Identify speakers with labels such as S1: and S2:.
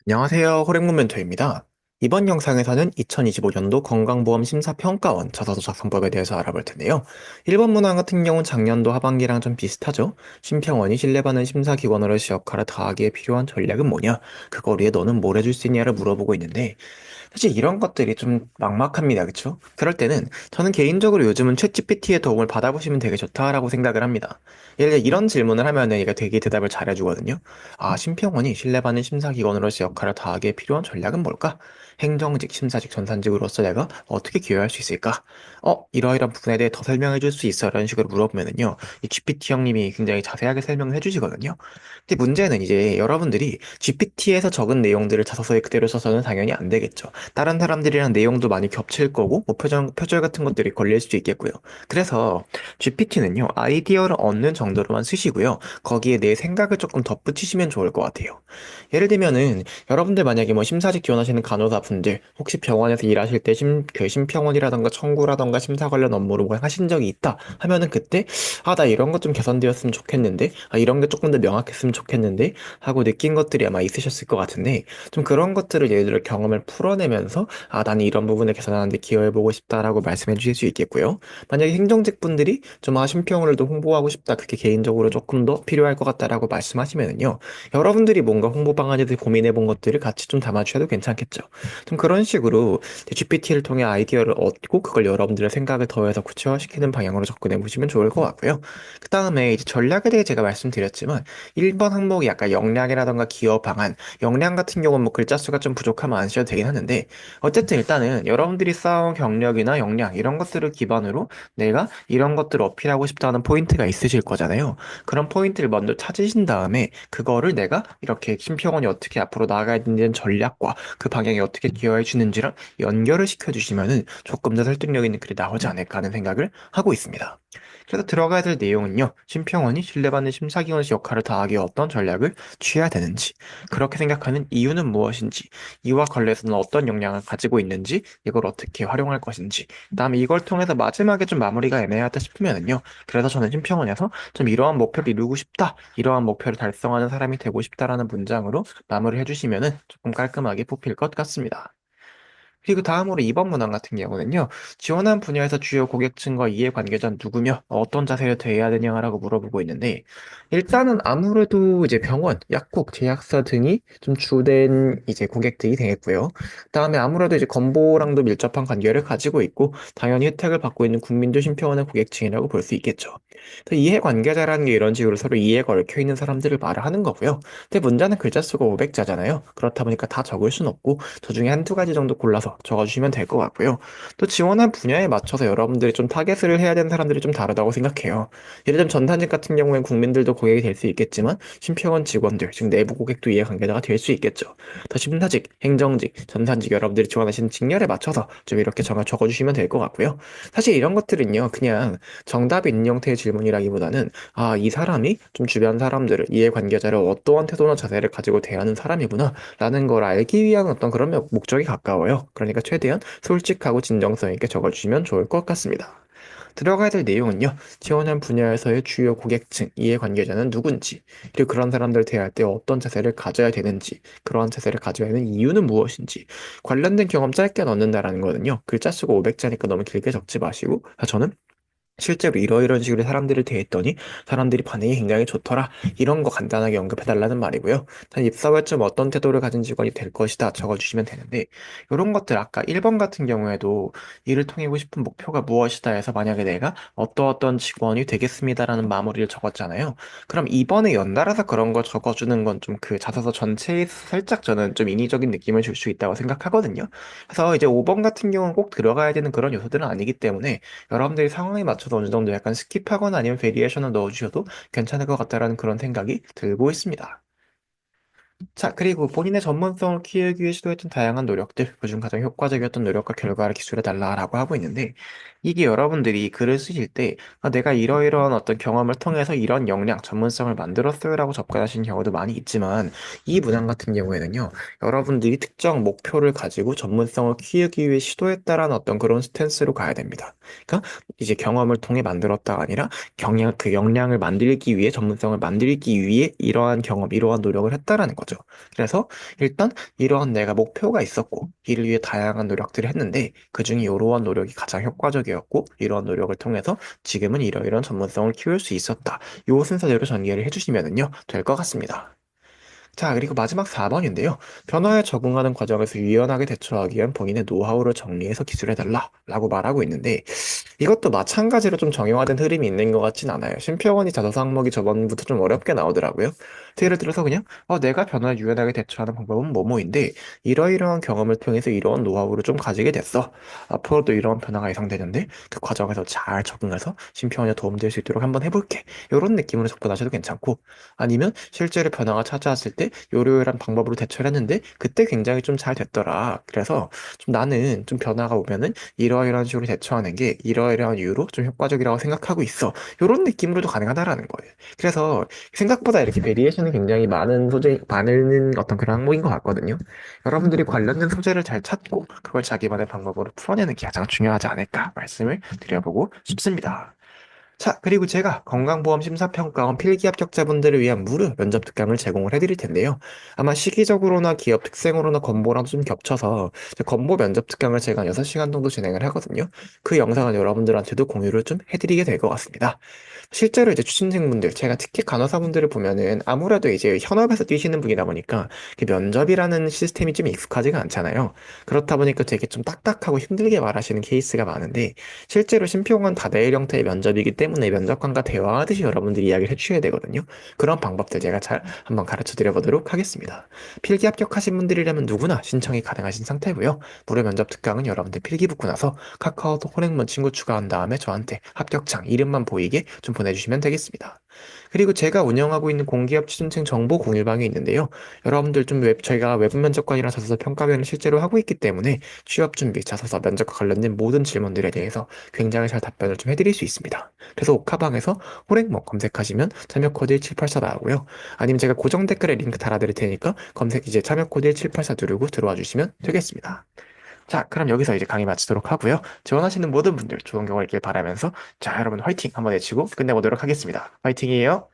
S1: 안녕하세요. 호랭문 멘토입니다. 이번 영상에서는 2025년도 건강보험 심사평가원 자사도 작성법에 대해서 알아볼 텐데요. 1번 문항 같은 경우는 작년도 하반기랑 좀 비슷하죠. 심평원이 신뢰받는 심사기관으로서 역할을 다하기에 필요한 전략은 뭐냐? 그걸 위해 너는 뭘 해줄 수 있냐를 물어보고 있는데 사실 이런 것들이 좀 막막합니다. 그쵸? 그럴 때는 저는 개인적으로 요즘은 챗GPT의 도움을 받아보시면 되게 좋다라고 생각을 합니다. 예를 들어 이런 질문을 하면은 얘가 되게 대답을 잘해주거든요. 아, 심평원이 신뢰받는 심사기관으로서 역할을 다하기에 필요한 전략은 뭘까? 행정직, 심사직, 전산직으로서 내가 어떻게 기여할 수 있을까? 이러이런 부분에 대해 더 설명해 줄 수 있어? 이런 식으로 물어보면은요. 이 GPT 형님이 굉장히 자세하게 설명을 해주시거든요. 근데 문제는 이제 여러분들이 GPT에서 적은 내용들을 자소서에 그대로 써서는 당연히 안 되겠죠. 다른 사람들이랑 내용도 많이 겹칠 거고, 뭐 표절 같은 것들이 걸릴 수도 있겠고요. 그래서 GPT는요, 아이디어를 얻는 정도로만 쓰시고요. 거기에 내 생각을 조금 덧붙이시면 좋을 것 같아요. 예를 들면은, 여러분들 만약에 뭐 심사직 지원하시는 간호사분들, 혹시 병원에서 일하실 때 그 심평원이라던가 청구라던가 심사 관련 업무를 뭐 하신 적이 있다 하면은 그때, 아, 나 이런 것 좀 개선되었으면 좋겠는데, 아, 이런 게 조금 더 명확했으면 좋겠는데, 하고 느낀 것들이 아마 있으셨을 것 같은데, 좀 그런 것들을 예를 들어 경험을 풀어내면서 아, 나는 이런 부분을 개선하는데 기여해보고 싶다라고 말씀해 주실 수 있겠고요. 만약에 행정직 분들이 좀 아, 심평을 더 홍보하고 싶다. 그게 개인적으로 조금 더 필요할 것 같다라고 말씀하시면은요. 여러분들이 뭔가 홍보 방안에 대해 고민해 본 것들을 같이 좀 담아주셔도 괜찮겠죠. 좀 그런 식으로 GPT를 통해 아이디어를 얻고 그걸 여러분들의 생각을 더해서 구체화시키는 방향으로 접근해 보시면 좋을 것 같고요. 그 다음에 이제 전략에 대해 제가 말씀드렸지만 1번 항목이 약간 역량이라던가 기여 방안, 역량 같은 경우는 뭐 글자 수가 좀 부족하면 안 쓰셔도 되긴 하는데 어쨌든 일단은 여러분들이 쌓아온 경력이나 역량 이런 것들을 기반으로 내가 이런 것들을 어필하고 싶다는 포인트가 있으실 거잖아요. 그런 포인트를 먼저 찾으신 다음에 그거를 내가 이렇게 심평원이 어떻게 앞으로 나아가야 되는 전략과 그 방향에 어떻게 기여해 주는지랑 연결을 시켜주시면은 조금 더 설득력 있는 글이 나오지 않을까 하는 생각을 하고 있습니다. 그래서 들어가야 될 내용은요, 심평원이 신뢰받는 심사기관의 역할을 다하기 위해 어떤 전략을 취해야 되는지, 그렇게 생각하는 이유는 무엇인지, 이와 관련해서는 어떤 역량을 가지고 있는지, 이걸 어떻게 활용할 것인지, 그다음에 이걸 통해서 마지막에 좀 마무리가 애매하다 싶으면은요, 그래서 저는 심평원에서 좀 이러한 목표를 이루고 싶다, 이러한 목표를 달성하는 사람이 되고 싶다라는 문장으로 마무리를 해주시면은 조금 깔끔하게 뽑힐 것 같습니다. 그리고 다음으로 2번 문항 같은 경우는요, 지원한 분야에서 주요 고객층과 이해관계자는 누구며 어떤 자세를 대해야 되냐라고 물어보고 있는데, 일단은 아무래도 이제 병원, 약국, 제약사 등이 좀 주된 이제 고객들이 되겠고요. 그다음에 아무래도 이제 건보랑도 밀접한 관계를 가지고 있고, 당연히 혜택을 받고 있는 국민도 심평원의 고객층이라고 볼 수 있겠죠. 그래서 이해관계자라는 게 이런 식으로 서로 이해가 얽혀 있는 사람들을 말을 하는 거고요. 근데 문자는 글자 수가 500자잖아요. 그렇다 보니까 다 적을 순 없고, 저 중에 한두 가지 정도 골라서 적어주시면 될 것 같고요. 또 지원한 분야에 맞춰서 여러분들이 좀 타겟을 해야 되는 사람들이 좀 다르다고 생각해요. 예를 들면 전산직 같은 경우엔 국민들도 고객이 될 수 있겠지만 심평원 직원들, 즉 내부 고객도 이해관계자가 될 수 있겠죠. 더 심사직, 행정직, 전산직 여러분들이 지원하시는 직렬에 맞춰서 좀 이렇게 적어주시면 될 것 같고요. 사실 이런 것들은요, 그냥 정답이 있는 형태의 질문이라기보다는 아, 이 사람이 좀 주변 사람들을, 이해관계자를 어떠한 태도나 자세를 가지고 대하는 사람이구나 라는 걸 알기 위한 어떤 그런 목적이 가까워요. 그러니까 최대한 솔직하고 진정성 있게 적어주시면 좋을 것 같습니다. 들어가야 될 내용은요, 지원한 분야에서의 주요 고객층, 이해관계자는 누군지, 그리고 그런 사람들 대할 때 어떤 자세를 가져야 되는지, 그러한 자세를 가져야 하는 이유는 무엇인지, 관련된 경험 짧게 넣는다라는 거는요, 글자 수가 500자니까 너무 길게 적지 마시고, 저는 실제로 이러이런 식으로 사람들을 대했더니 사람들이 반응이 굉장히 좋더라. 이런 거 간단하게 언급해달라는 말이고요. 단 입사할 쯤 어떤 태도를 가진 직원이 될 것이다 적어주시면 되는데 이런 것들 아까 1번 같은 경우에도 이를 통하고 싶은 목표가 무엇이다 해서 만약에 내가 어떤 직원이 되겠습니다라는 마무리를 적었잖아요. 그럼 2번에 연달아서 그런 거 적어주는 건 좀 그 자소서 전체에 살짝 저는 좀 인위적인 느낌을 줄 수 있다고 생각하거든요. 그래서 이제 5번 같은 경우는 꼭 들어가야 되는 그런 요소들은 아니기 때문에 여러분들이 상황에 맞춰서 어느 정도 약간 스킵하거나 아니면 베리에이션을 넣어주셔도 괜찮을 것 같다라는 그런 생각이 들고 있습니다. 자, 그리고 본인의 전문성을 키우기 위해 시도했던 다양한 노력들, 그중 가장 효과적이었던 노력과 결과를 기술해달라라고 하고 있는데, 이게 여러분들이 글을 쓰실 때, 아, 내가 이러이러한 어떤 경험을 통해서 이런 역량, 전문성을 만들었어요라고 접근하시는 경우도 많이 있지만, 이 문항 같은 경우에는요, 여러분들이 특정 목표를 가지고 전문성을 키우기 위해 시도했다라는 어떤 그런 스탠스로 가야 됩니다. 그러니까 이제 경험을 통해 만들었다가 아니라 그 역량을 만들기 위해 전문성을 만들기 위해 이러한 경험, 이러한 노력을 했다라는 거죠. 거죠. 그래서 일단 이러한 내가 목표가 있었고, 이를 위해 다양한 노력들을 했는데, 그중에 이러한 노력이 가장 효과적이었고, 이러한 노력을 통해서 지금은 이러이러한 전문성을 키울 수 있었다. 요 순서대로 전개를 해주시면은요, 될 것 같습니다. 자, 그리고 마지막 4번인데요. 변화에 적응하는 과정에서 유연하게 대처하기 위한 본인의 노하우를 정리해서 기술해달라. 라고 말하고 있는데, 이것도 마찬가지로 좀 정형화된 흐름이 있는 것 같진 않아요. 심표원이 자소서 항목이 저번부터 좀 어렵게 나오더라고요. 예를 들어서 그냥, 내가 변화에 유연하게 대처하는 방법은 뭐뭐인데, 이러이러한 경험을 통해서 이러한 노하우를 좀 가지게 됐어. 앞으로도 이러한 변화가 예상되는데, 그 과정에서 잘 적응해서 심표원에 도움될 수 있도록 한번 해볼게. 이런 느낌으로 접근하셔도 괜찮고, 아니면 실제로 변화가 찾아왔을 때 요러요러한 방법으로 대처를 했는데, 그때 굉장히 좀 잘 됐더라. 그래서 좀 나는 좀 변화가 오면은 이러이러한 식으로 대처하는 게 이러이러한 이유로 좀 효과적이라고 생각하고 있어. 이런 느낌으로도 가능하다라는 거예요. 그래서 생각보다 이렇게 베리에이션이 굉장히 많은 소재, 많은 어떤 그런 항목인 것 같거든요. 여러분들이 관련된 소재를 잘 찾고 그걸 자기만의 방법으로 풀어내는 게 가장 중요하지 않을까 말씀을 드려보고 싶습니다. 자, 그리고 제가 건강보험 심사평가원 필기 합격자분들을 위한 무료 면접 특강을 제공을 해드릴 텐데요. 아마 시기적으로나 기업 특성으로나 건보랑 좀 겹쳐서 건보 면접 특강을 제가 6시간 정도 진행을 하거든요. 그 영상은 여러분들한테도 공유를 좀 해드리게 될 것 같습니다. 실제로 이제 취준생분들, 제가 특히 간호사분들을 보면은 아무래도 이제 현업에서 뛰시는 분이다 보니까 그 면접이라는 시스템이 좀 익숙하지가 않잖아요. 그렇다 보니까 되게 좀 딱딱하고 힘들게 말하시는 케이스가 많은데 실제로 심표원 다대일 형태의 면접이기 때문에 면접관과 대화하듯이 여러분들이 이야기를 해주셔야 되거든요. 그런 방법들 제가 잘 한번 가르쳐 드려보도록 하겠습니다. 필기 합격하신 분들이라면 누구나 신청이 가능하신 상태고요. 무료 면접 특강은 여러분들 필기 붙고 나서 카카오톡 호랭문 친구 추가한 다음에 저한테 합격장 이름만 보이게 좀 보내주시면 되겠습니다. 그리고 제가 운영하고 있는 공기업 취준생 정보 공유방이 있는데요. 여러분들 좀 저희가 외부 면접관이랑 자소서 평가면을 실제로 하고 있기 때문에 취업 준비, 자소서, 면접과 관련된 모든 질문들에 대해서 굉장히 잘 답변을 좀 해드릴 수 있습니다. 그래서 옥하방에서 호랭머 검색하시면 참여 코드 1784 나오고요. 아니면 제가 고정 댓글에 링크 달아드릴 테니까 검색 이제 참여 코드 1784 누르고 들어와 주시면 되겠습니다. 자, 그럼 여기서 이제 강의 마치도록 하고요. 지원하시는 모든 분들 좋은 경우 있길 바라면서 자, 여러분 화이팅 한번 외치고 끝내보도록 하겠습니다. 화이팅이에요.